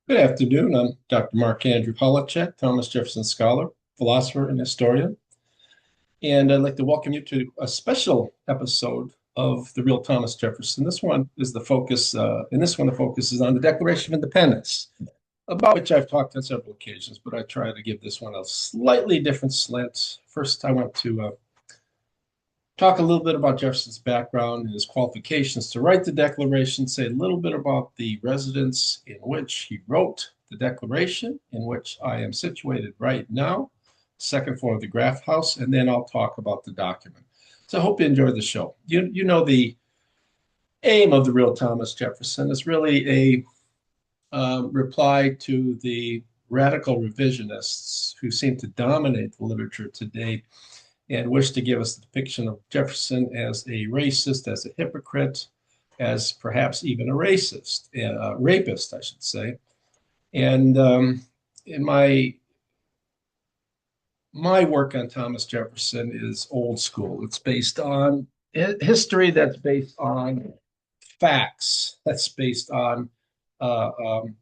Good afternoon. I'm Dr. Mark Andrew Holowchak, Thomas Jefferson scholar, philosopher, and historian. And I'd like to welcome you to a special episode of The Real Thomas Jefferson. This one is the focus, in this one, the focus is on the Declaration of Independence, about which I've talked on several occasions, but I try to give this one a slightly different slant. First, I want to talk a little bit about Jefferson's background and his qualifications to write the Declaration, say a little bit about the residence in which he wrote the Declaration, in which I am situated right now, second floor of the Graff House, and then I'll talk about the document. So I hope you enjoy the show. You know the aim of the real Thomas Jefferson is really a reply to the radical revisionists who seem to dominate the literature today and wish to give us the depiction of Jefferson as a racist, as a hypocrite, as perhaps even a racist, rapist, I should say. And in my work on Thomas Jefferson is old school. It's based on history that's based on facts, that's based on uh, um,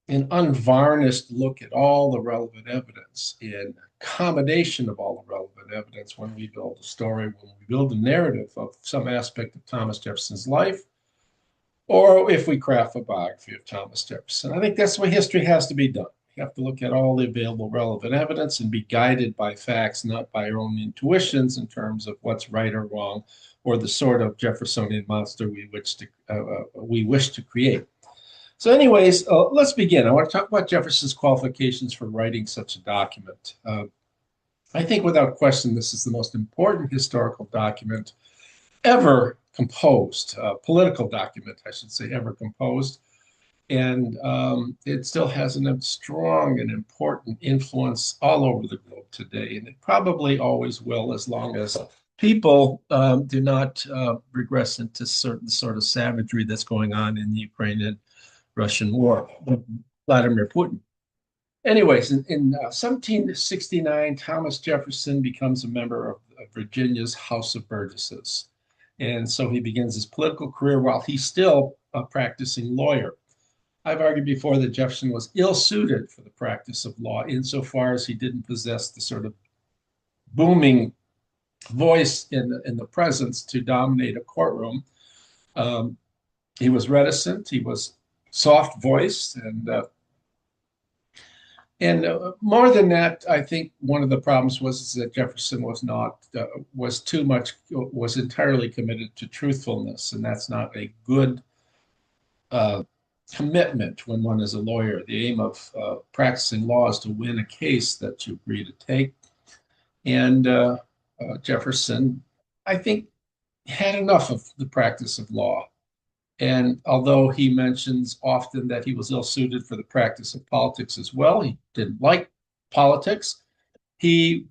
an unvarnished look at all the relevant evidence and combination of all the relevant evidence when we build a story, when we build a narrative of some aspect of Thomas Jefferson's life, or if we craft a biography of Thomas Jefferson. I think that's the way history has to be done. You have to look at all the available relevant evidence and be guided by facts, not by our own intuitions in terms of what's right or wrong, or the sort of Jeffersonian monster we wish to create. So, anyways, let's begin. I want to talk about Jefferson's qualifications for writing such a document. I think without question, this is the most important historical document ever composed, political document, I should say, ever composed. And it still has a strong and important influence all over the globe today. And it probably always will, as long as people do not regress into certain sort of savagery that's going on in the Ukrainian Russian war, Vladimir Putin. Anyways, in 1769, Thomas Jefferson becomes a member of Virginia's House of Burgesses. And so he begins his political career while he's still a practicing lawyer. I've argued before that Jefferson was ill suited for the practice of law insofar as he didn't possess the sort of booming voice in the presence to dominate a courtroom. Um, he was reticent, he was soft voiced, and more than that, I think one of the problems was that Jefferson was not was too much was entirely committed to truthfulness, and that's not a good uh, commitment when one is a lawyer. The aim of practicing law is to win a case that you agree to take. And Jefferson, I think, had enough of the practice of law. And although he mentions often that he was ill suited for the practice of politics as well, he didn't like politics. He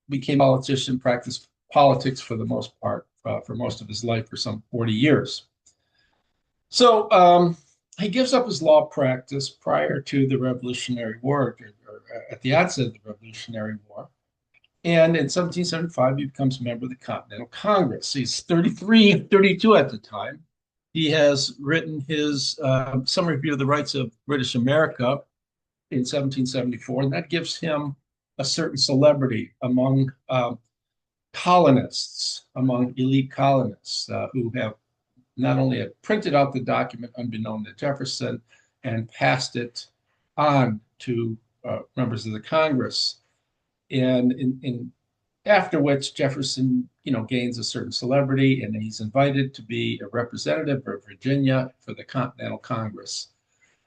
became a politician, practiced politics for the most part, for most of his life, for some 40 years. So he gives up his law practice prior to the Revolutionary War, or at the outset of the Revolutionary War. And in 1775, he becomes a member of the Continental Congress. He's 33, 32 at the time. He has written his Summary Review of the Rights of British America in 1774, and that gives him a certain celebrity among colonists, among elite colonists who have not only have printed out the document unbeknown to Jefferson and passed it on to members of the Congress. And after which Jefferson, gains a certain celebrity, and he's invited to be a representative of Virginia for the Continental Congress.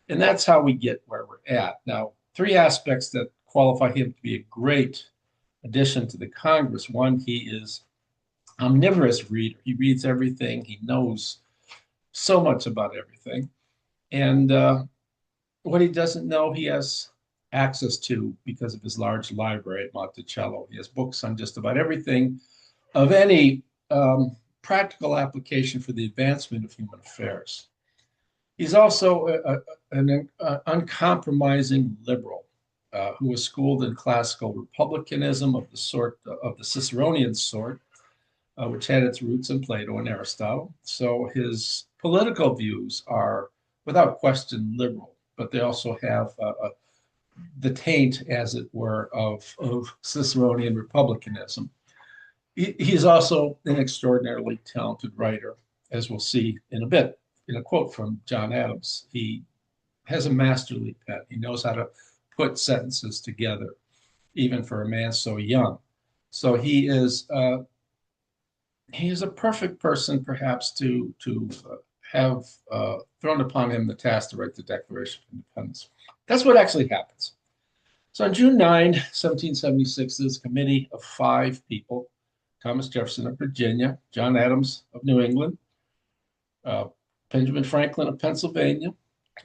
And that's how we get where we're at. Now, three aspects that qualify him to be a great addition to the Congress. One, he is omnivorous reader. He reads everything. He knows so much about everything. And what he doesn't know, he has access to because of his large library at Monticello. He has books on just about everything of any practical application for the advancement of human affairs. He's also an uncompromising liberal who was schooled in classical republicanism of the Ciceronian sort, which had its roots in Plato and Aristotle. So his political views are without question, liberal, but they also have the taint, as it were, of Ciceronian republicanism. He's also an extraordinarily talented writer, as we'll see in a bit in a quote from John Adams. He has a masterly pen. He knows how to put sentences together, even for a man so young. So he is a perfect person, perhaps, to have thrown upon him the task to write the Declaration of Independence. That's what actually happens. So on June 9, 1776, there's a committee of 5 people: Thomas Jefferson of Virginia, John Adams of New England, uh, Benjamin Franklin of Pennsylvania,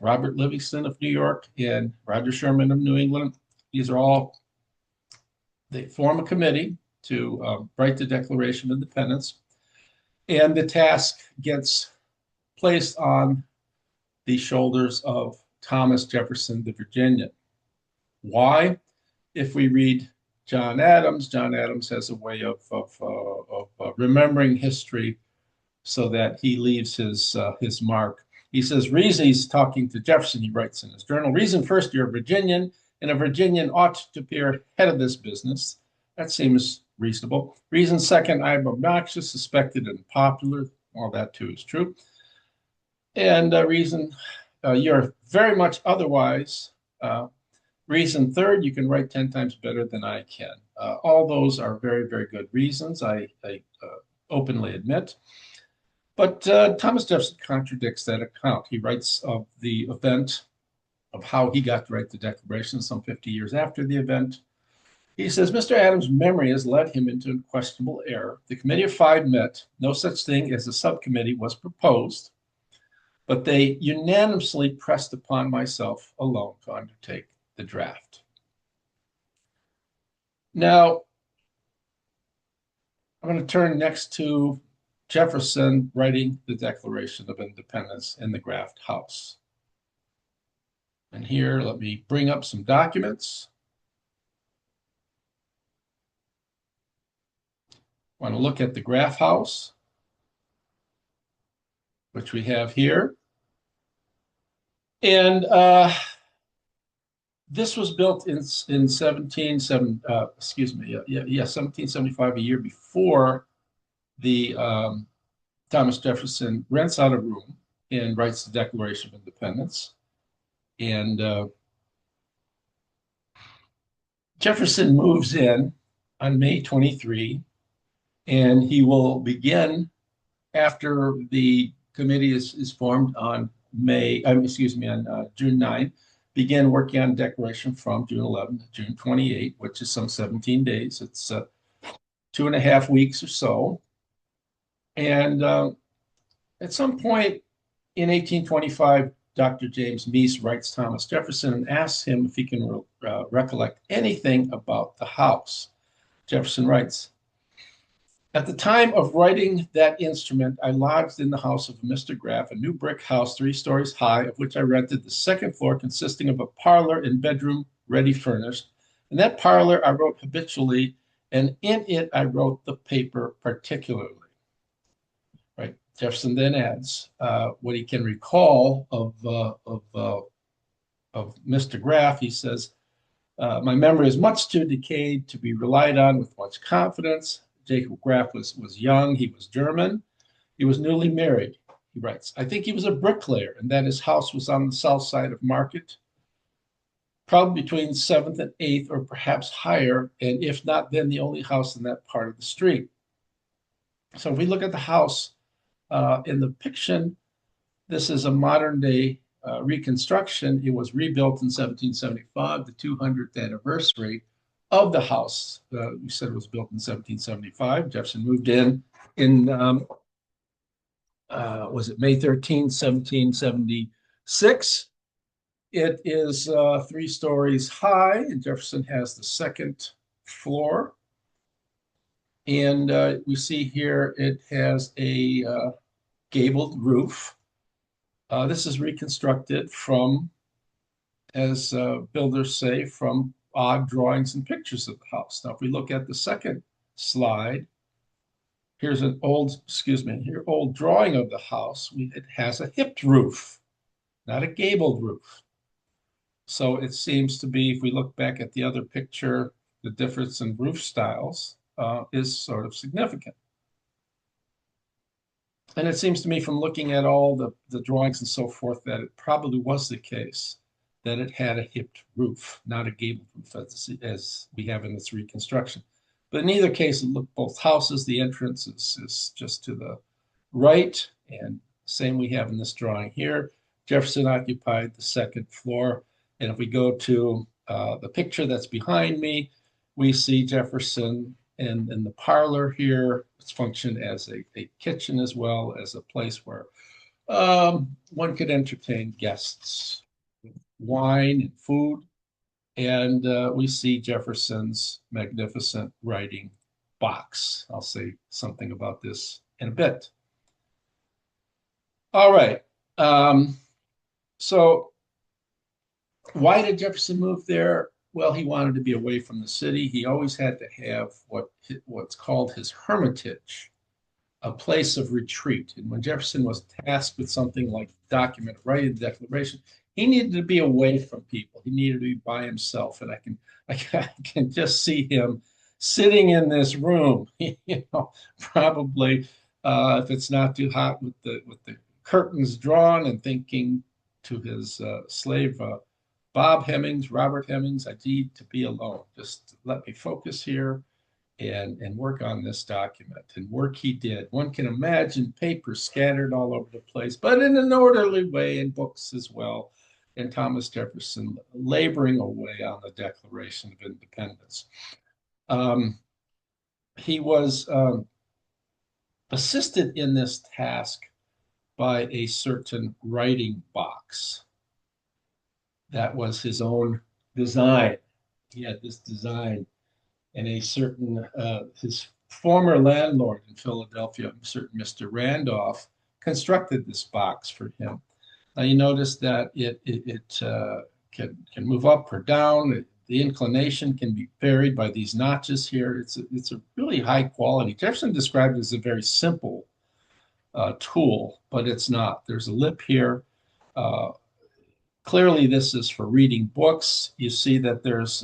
Robert Livingston of New York, and Roger Sherman of New England. These are all, they form a committee to write the Declaration of Independence. And the task gets placed on the shoulders of Thomas Jefferson, the Virginian. Why? If we read John Adams has a way of remembering history so that he leaves his mark. He says, reason, he's talking to Jefferson, he writes in his journal, reason first, you're a Virginian, and a Virginian ought to appear head of this business. That seems reasonable. Reason second, I'm obnoxious, suspected, and popular. All that too is true. And reason, you're very much otherwise. Reason third, you can write 10 times better than I can. All those are very, very good reasons, I openly admit. But Thomas Jefferson contradicts that account. He writes of the event, of how he got to write the Declaration some 50 years after the event. He says, Mr. Adams' memory has led him into a questionable error. The committee of 5 met. No such thing as a subcommittee was proposed, but they unanimously pressed upon myself alone to undertake the draft. Now, I'm going to turn next to Jefferson writing the Declaration of Independence in the Graft House. And here, let me bring up some documents. I want to look at the Graft House, which we have here. And this was built in 1775, a year before the Thomas Jefferson rents out a room and writes the Declaration of Independence. And Jefferson moves in on May 23, and he will begin after the committee is formed on June 9, begin working on declaration from June 11 to June 28, which is some 17 days. It's 2.5 weeks or so. And at some point in 1825, Dr. James Meese writes Thomas Jefferson and asks him if he can recollect anything about the house. Jefferson writes, at the time of writing that instrument, I lodged in the house of Mr. Graff, a new brick house 3 stories high, of which I rented the 2nd floor, consisting of a parlor and bedroom ready furnished. In that parlor, I wrote habitually, and in it, I wrote the paper particularly. Right. Jefferson then adds what he can recall of Mr. Graff. He says, my memory is much too decayed to be relied on with much confidence. Jacob Graff was young. He was German. He was newly married, he writes. I think he was a bricklayer and that his house was on the south side of Market, probably between 7th and 8th or perhaps higher. And if not, then the only house in that part of the street. So if we look at the house in the depiction, this is a modern day reconstruction. It was rebuilt in 1775, the 200th anniversary of the house. We said it was built in 1775. Jefferson moved in was it May 13, 1776. It is 3 stories high, and Jefferson has the 2nd floor. And we see here it has a gabled roof. This is reconstructed from, as builders say, from odd drawings and pictures of the house. Now, if we look at the 2nd slide, here's an old drawing of the house. It has a hipped roof. not a gabled roof. So it seems to be, if we look back at the other picture, the difference in roof styles is sort of significant. And it seems to me from looking at all the drawings and so forth that it probably was the case that it had a hipped roof, not a gabled roof as we have in this reconstruction. But in either case, it looked both houses. The entrance is just to the right, and same we have in this drawing here. Jefferson occupied the second floor. And if we go to the picture that's behind me, we see Jefferson in the parlor here. It's functioned as a kitchen as well as a place where one could entertain guests, wine and food. And we see Jefferson's magnificent writing box. I'll say something about this in a bit. All right. So why did Jefferson move there? Well, he wanted to be away from the city. He always had to have what's called his hermitage, a place of retreat. And when Jefferson was tasked with something like document writing the Declaration, he needed to be away from people. He needed to be by himself. And I can just see him sitting in this room, probably if it's not too hot with the curtains drawn and thinking to his slave Bob Hemmings, Robert Hemmings, I need to be alone. Just let me focus here and work on this document. And work he did. One can imagine papers scattered all over the place, but in an orderly way, and books as well. And Thomas Jefferson laboring away on the Declaration of Independence. He was assisted in this task by a certain writing box. That was his own design. He had this design, and a certain his former landlord in Philadelphia, a certain Mr. Randolph, constructed this box for him. Now you notice that it can move up or down. The inclination can be varied by these notches here. It's a really high quality. Jefferson described it as a very simple tool, but it's not. There's a lip here. Clearly, this is for reading books. You see that there's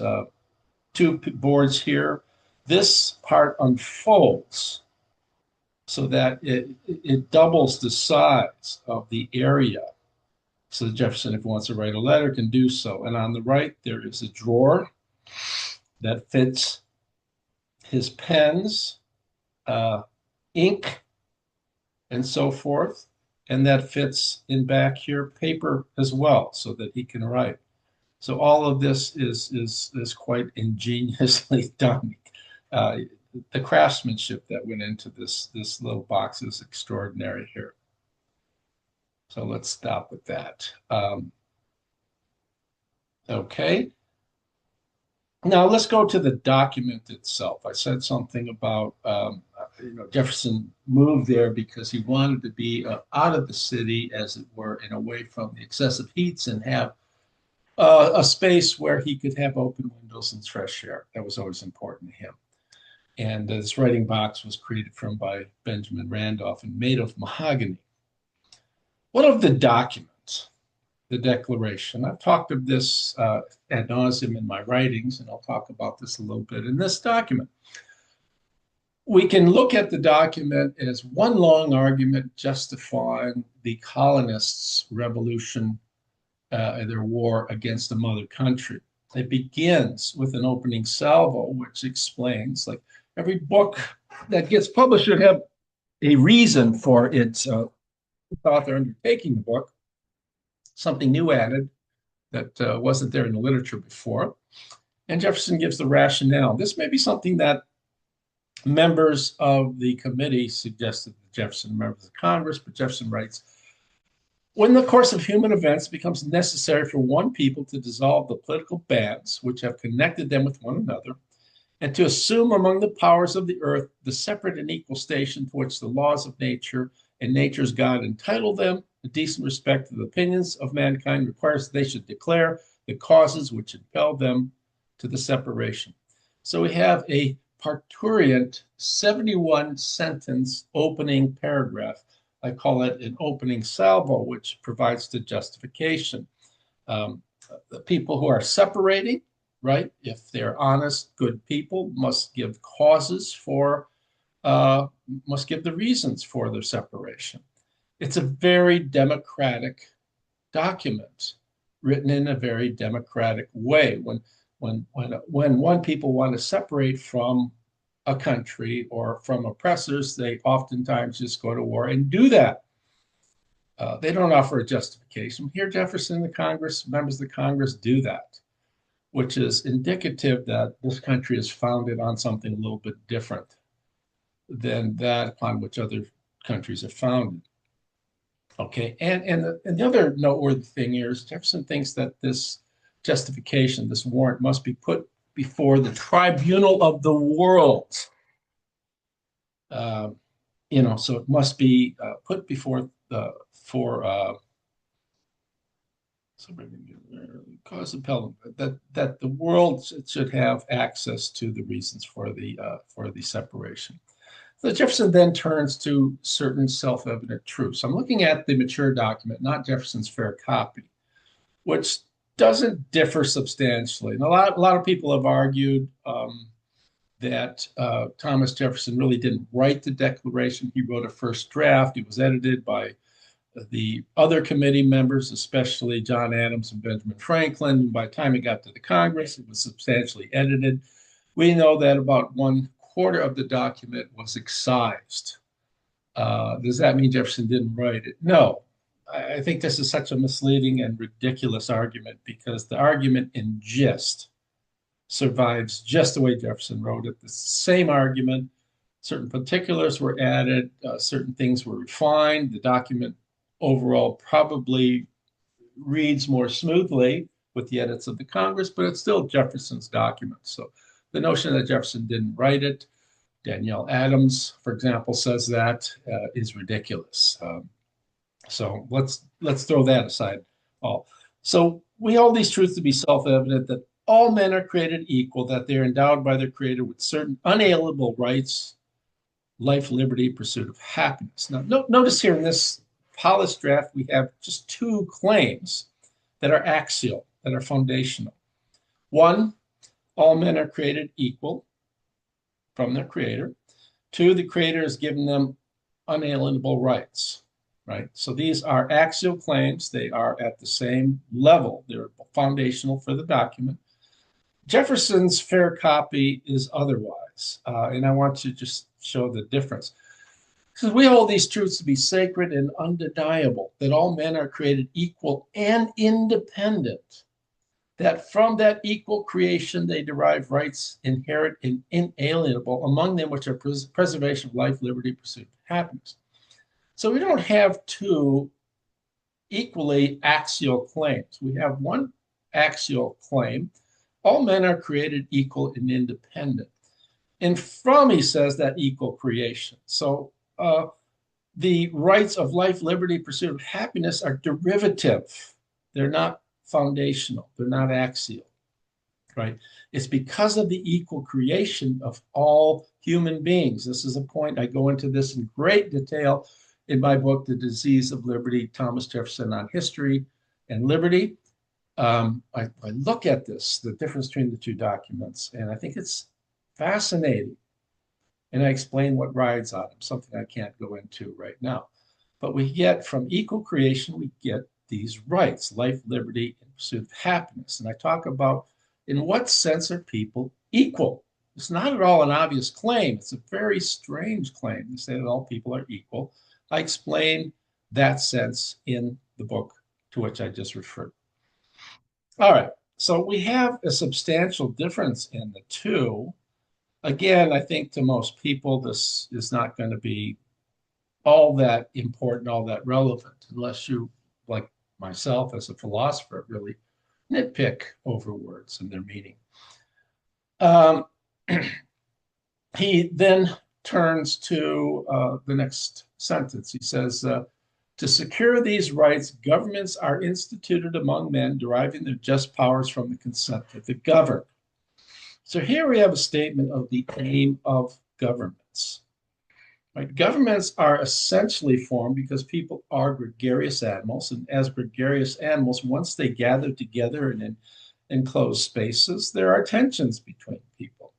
two boards here. This part unfolds so that it doubles the size of the area. So Jefferson, if he wants to write a letter, can do so. And on the right, there is a drawer that fits his pens, ink, and so forth. And that fits in back here paper as well, so that he can write. So all of this is quite ingeniously done. The craftsmanship that went into this little box is extraordinary here. So let's stop with that. Okay. Now let's go to the document itself. I said something about Jefferson moved there because he wanted to be out of the city, as it were, and away from the excessive heats, and have a space where he could have open windows and fresh air. That was always important to him. And this writing box was created by Benjamin Randolph and made of mahogany. One of the documents, the Declaration, I've talked of this ad nauseum in my writings, and I'll talk about this a little bit in this document. We can look at the document as one long argument justifying the colonists' revolution, their war against the mother country. It begins with an opening salvo, which explains, like every book that gets published should have a reason for its author undertaking the book, something new added that wasn't there in the literature before. And Jefferson gives the rationale. This may be something that members of the committee suggested to Jefferson, members of Congress, but Jefferson writes, when the course of human events becomes necessary for one people to dissolve the political bands which have connected them with one another, and to assume among the powers of the earth the separate and equal station to which the laws of nature and nature's God entitle them, the decent respect to the opinions of mankind requires that they should declare the causes which impel them to the separation. So we have a parturient 71 sentence opening paragraph I call it an opening salvo, which provides the justification. Um, the people who are separating, right, if they're honest, good people, must give causes for, must give the reasons for their separation. It's a very democratic document written in a very democratic way. When one people want to separate from a country or from oppressors, they oftentimes just go to war and do that. They don't offer a justification. Here, Jefferson and the Congress, members of the Congress do that, which is indicative that this country is founded on something a little bit different than that upon which other countries are founded. Okay, and the other noteworthy thing here is Jefferson thinks that this justification, this warrant, must be put before the tribunal of the world. Uh, so it must be put before the for cause appellant that the world should have access to the reasons for the separation. So Jefferson then turns to certain self-evident truths. I'm looking at the mature document, not Jefferson's fair copy, which doesn't differ substantially. And a lot of people have argued that Thomas Jefferson really didn't write the Declaration. He wrote a first draft. It was edited by the other committee members, especially John Adams and Benjamin Franklin. And by the time it got to the Congress, it was substantially edited. We know that about 1/4 of the document was excised. Does that mean Jefferson didn't write it? No. I think this is such a misleading and ridiculous argument because the argument in gist survives just the way Jefferson wrote it. The same argument, certain particulars were added, certain things were refined. The document overall probably reads more smoothly with the edits of the Congress, but it's still Jefferson's document. So the notion that Jefferson didn't write it, Danielle Adams, for example, says that is ridiculous. So let's throw that aside. So we hold these truths to be self-evident that all men are created equal, that they're endowed by their Creator with certain unalienable rights, life, liberty, pursuit of happiness. Now, notice here in this polished draft, we have just two claims that are axial, that are foundational. One, all men are created equal from their Creator. Two, the Creator has given them unalienable rights, right? So these are axial claims. They are at the same level. They're foundational for the document. Jefferson's fair copy is otherwise, and I want to just show the difference. Because we hold these truths to be sacred and undeniable, that all men are created equal and independent, that from that equal creation they derive rights inherent and inalienable, among them which are preservation of life, liberty, pursuit of happiness. So we don't have two equally axial claims. We have one axial claim. All men are created equal and independent. And from, he says, that equal creation. So the rights of life, liberty, pursuit of happiness are derivative. They're not foundational. They're not axial, right? It's because of the equal creation of all human beings. This is a point, I go into this in great detail in my book, The Disease of Liberty, Thomas Jefferson on History and Liberty. I look at this, the difference between the two documents, and I think it's fascinating. And I explain what rides on them, something I can't go into right now. But we get from equal creation, we get these rights, life, liberty, and pursuit of happiness. And I talk about in what sense are people equal? It's not at all an obvious claim. It's a very strange claim to say that all people are equal. I explain that sense in the book to which I just referred. All right, so we have a substantial difference in the two. Again, I think to most people, this is not going to be all that important, all that relevant, unless you, like myself as a philosopher, really nitpick over words and their meaning. He then turns to the next sentence. He says, to secure these rights, governments are instituted among men, deriving their just powers from the consent of the governed. So here we have a statement of the aim of governments. right? Governments are essentially formed because people are gregarious animals, and as gregarious animals, once they gather together in enclosed spaces, there are tensions between people.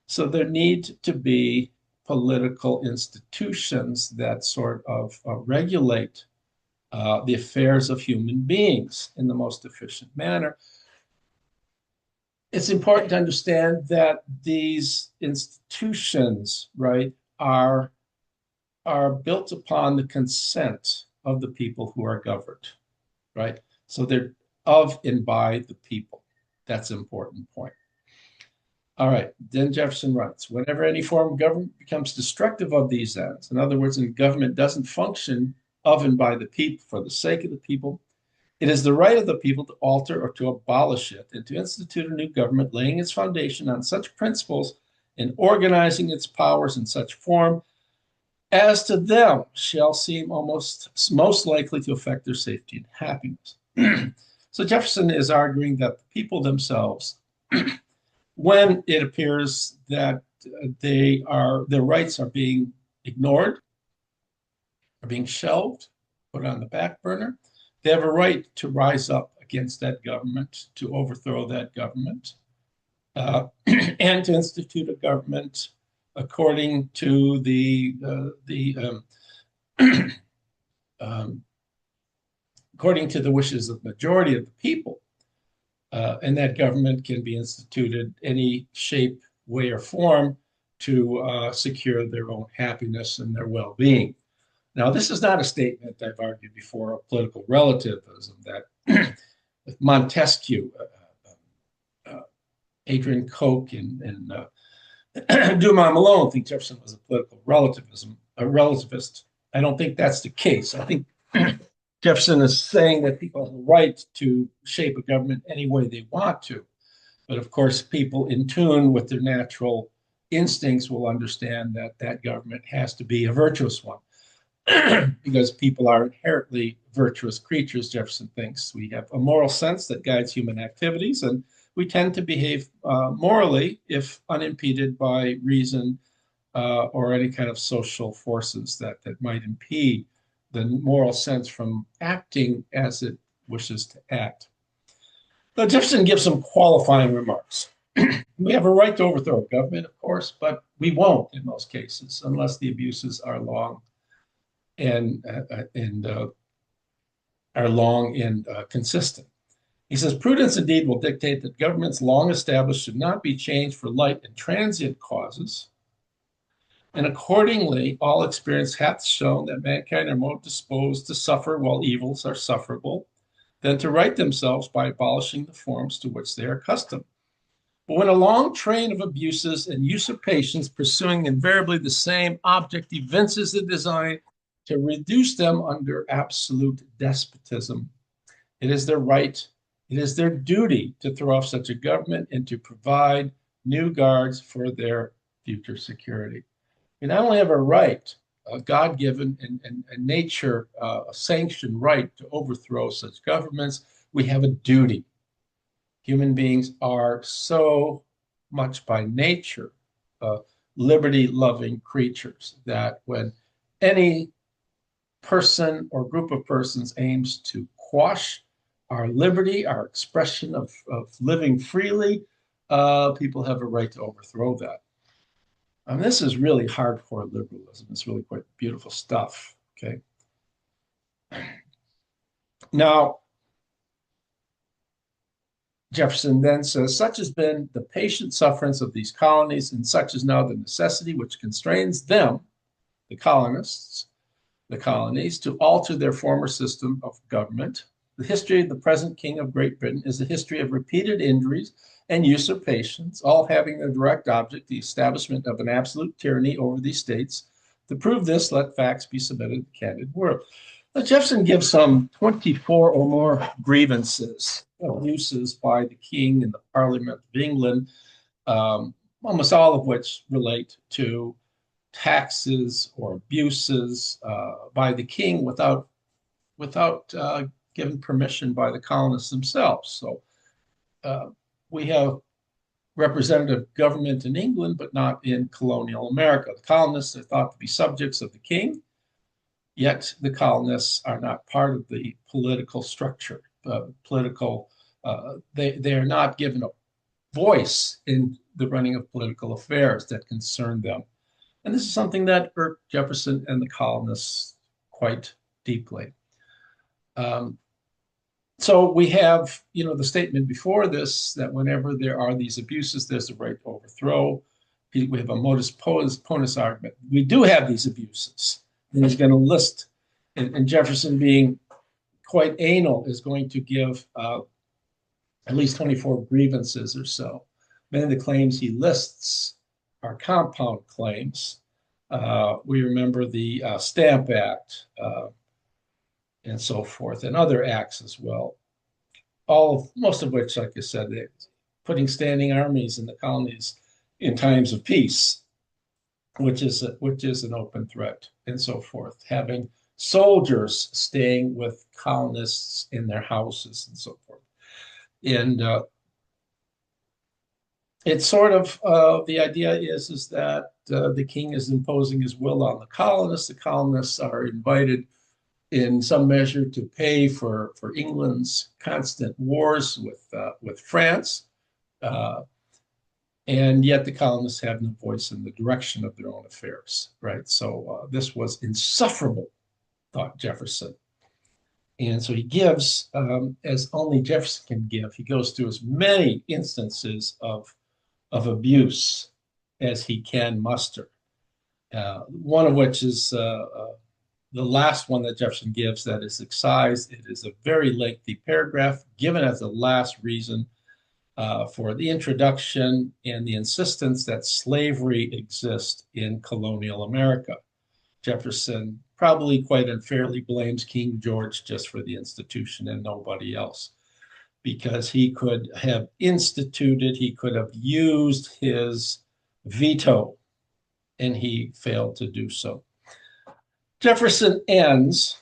So there need to be political institutions that sort of regulate the affairs of human beings in the most efficient manner. It's important to understand that these institutions, right, are built upon the consent of the people who are governed, right? So they're of and by the people. That's an important point. All right, then Jefferson writes, whenever any form of government becomes destructive of these ends, in other words, when government doesn't function of and by the people for the sake of the people, it is the right of the people to alter or to abolish it and to institute a new government, laying its foundation on such principles and organizing its powers in such form as to them shall seem almost most likely to affect their safety and happiness. So Jefferson is arguing that the people themselves, when it appears that their rights are being ignored, are being shelved, put on the back burner, they have a right to rise up against that government, to overthrow that government, and to institute a government according to um, according to the wishes of the majority of the people. And that government can be instituted any shape, way, or form to secure their own happiness and their well-being. Now, this is not a statement I've argued before of political relativism that Montesquieu, Adrian Coke, and Dumas Malone think Jefferson was a political relativist. I don't think that's the case. I think Jefferson is saying that people have the right to shape a government any way they want to. But of course, people in tune with their natural instincts will understand that that government has to be a virtuous one because people are inherently virtuous creatures, Jefferson thinks. We have a moral sense that guides human activities, and we tend to behave morally if unimpeded by reason or any kind of social forces that might impede the moral sense from acting as it wishes to act. Now, Jefferson gives some qualifying remarks. We have a right to overthrow government, of course, but we won't in most cases unless the abuses are long and consistent. He says, prudence indeed will dictate that governments long established should not be changed for light and transient causes. And accordingly, all experience hath shown that mankind are more disposed to suffer while evils are sufferable than to right themselves by abolishing the forms to which they are accustomed. But when a long train of abuses and usurpations pursuing invariably the same object evinces the design to reduce them under absolute despotism, it is their right, it is their duty to throw off such a government and to provide new guards for their future security. We not only have a right, a God-given and nature sanctioned right to overthrow such governments, we have a duty. Human beings are so much by nature liberty-loving creatures that when any person or group of persons aims to quash our liberty, our expression of living freely, people have a right to overthrow that. This is really hardcore liberalism. It's really quite beautiful stuff. Okay. Now, Jefferson then says, such has been the patient sufferance of these colonies, and such is now the necessity which constrains them, the colonists, the colonies, to alter their former system of government. The history of the present King of Great Britain is a history of repeated injuries and usurpations, all having a direct object the establishment of an absolute tyranny over these states. To prove this, let facts be submitted to the candid world. Now, Jefferson gives some 24 or more grievances, abuses by the king and the Parliament of England, almost all of which relate to taxes or abuses by the king without given permission by the colonists themselves. So we have representative government in England, but not in colonial America. The colonists are thought to be subjects of the king, yet the colonists are not part of the political structure. They are not given a voice in the running of political affairs that concern them. And this is something that irked Jefferson and the colonists quite deeply. So we have, the statement before this that whenever there are these abuses, there's a right to overthrow. We have a modus ponens argument. We do have these abuses. And he's going to list, and Jefferson, being quite anal, is going to give at least 24 grievances or so. Many of the claims he lists are compound claims. We remember the Stamp Act and so forth, and other acts as well. Most of which, like I said, putting standing armies in the colonies in times of peace, which is an open threat, and so forth. Having soldiers staying with colonists in their houses and so forth. And it's sort of the idea is that the king is imposing his will on the colonists. The colonists are invited in some measure to pay for England's constant wars with France. And yet the colonists have no voice in the direction of their own affairs, right? So this was insufferable, thought Jefferson. And so he gives, as only Jefferson can give, he goes through as many instances of abuse as he can muster. One of which is the last one that Jefferson gives, that is excised. It is a very lengthy paragraph given as the last reason for the introduction and the insistence that slavery exists in colonial America. Jefferson probably quite unfairly blames King George just for the institution and nobody else, because he could have used his veto, and he failed to do so. Jefferson ends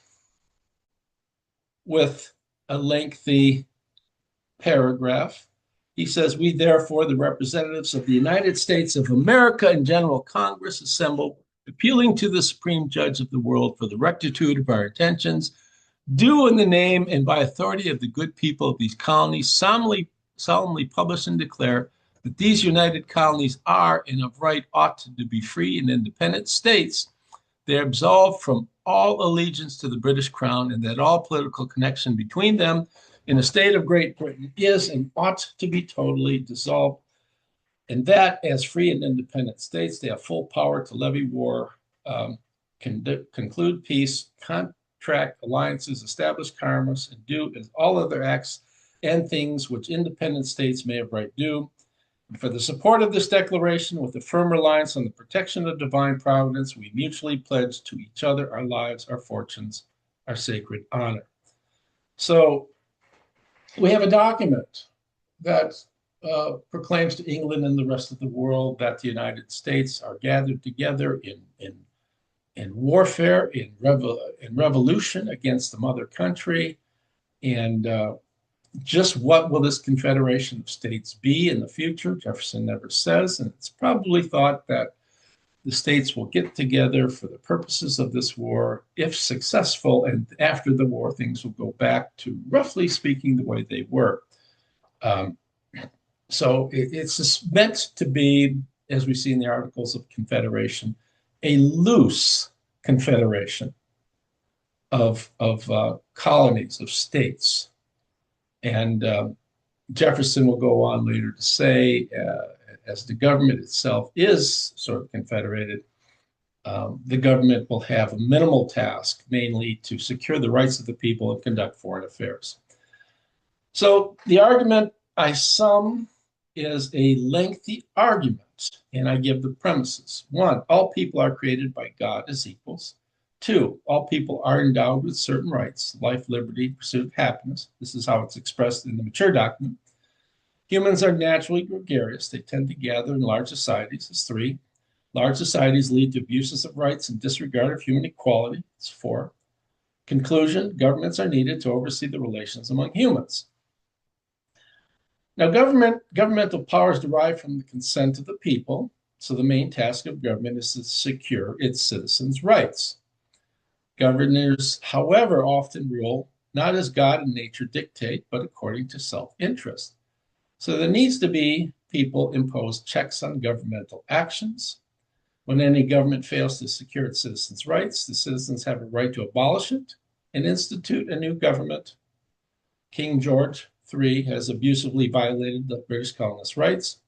with a lengthy paragraph. He says, "We therefore, the representatives of the United States of America and General Congress, assemble, appealing to the Supreme Judge of the world for the rectitude of our intentions, do in the name and by authority of the good people of these colonies solemnly publish and declare that these united colonies are and of right ought to be free and independent states. They are absolved from all allegiance to the British Crown, and that all political connection between them in the state of Great Britain is and ought to be totally dissolved, and that as free and independent states, they have full power to levy war, conclude peace, contract alliances, establish commerce, and do as all other acts and things which independent states may have right do. And for the support of this declaration, with a firm reliance on the protection of divine providence, we mutually pledge to each other our lives, our fortunes, our sacred honor." So we have a document that proclaims to England and the rest of the world that the United States are gathered together in warfare, in revolution against the mother country. And just what will this confederation of states be in the future? Jefferson never says, and it's probably thought that the states will get together for the purposes of this war, if successful, and after the war, things will go back to, roughly speaking, the way they were. So it's meant to be, as we see in the Articles of Confederation, a loose confederation of colonies, of states. And Jefferson will go on later to say, as the government itself is sort of confederated, the government will have a minimal task, mainly to secure the rights of the people and conduct foreign affairs. So the argument I sum is a lengthy argument, and I give the premises. 1, all people are created by God as equals. 2, all people are endowed with certain rights: life, liberty, pursuit of happiness. This is how it's expressed in the mature document. Humans are naturally gregarious. They tend to gather in large societies. It's 3. Large societies lead to abuses of rights and disregard of human equality. It's 4. Conclusion, governments are needed to oversee the relations among humans. Now, governmental powers derive from the consent of the people. So the main task of government is to secure its citizens' rights. Governors, however, often rule not as God and nature dictate, but according to self-interest. So there needs to be people impose checks on governmental actions. When any government fails to secure its citizens' rights, the citizens have a right to abolish it and institute a new government. King George III has abusively violated the British colonists' rights,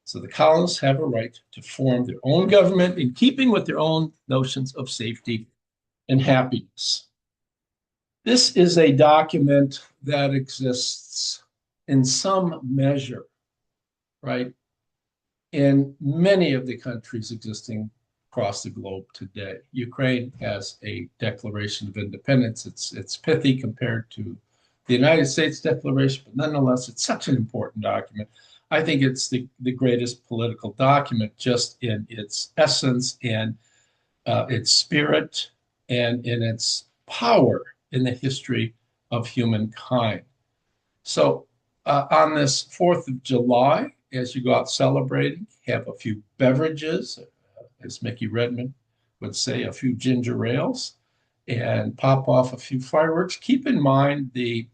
so the colonists have a right to form their own government in keeping with their own notions of safety and happiness. This is a document that exists in some measure, right, in many of the countries existing across the globe today. Ukraine has a Declaration of Independence. It's pithy compared to the United States Declaration, but nonetheless, it's such an important document. I think it's the greatest political document just in its essence and its spirit and in its power in the history of humankind. So on this 4th of July, as you go out celebrating, have a few beverages, as Mickey Redmond would say, a few ginger ales, and pop off a few fireworks. Keep in mind the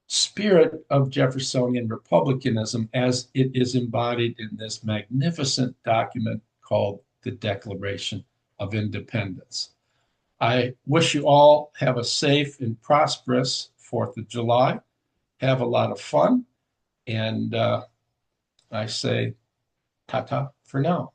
spirit of Jeffersonian republicanism as it is embodied in this magnificent document called the Declaration of Independence. I wish you all have a safe and prosperous 4th of July. Have a lot of fun. And I say ta ta for now.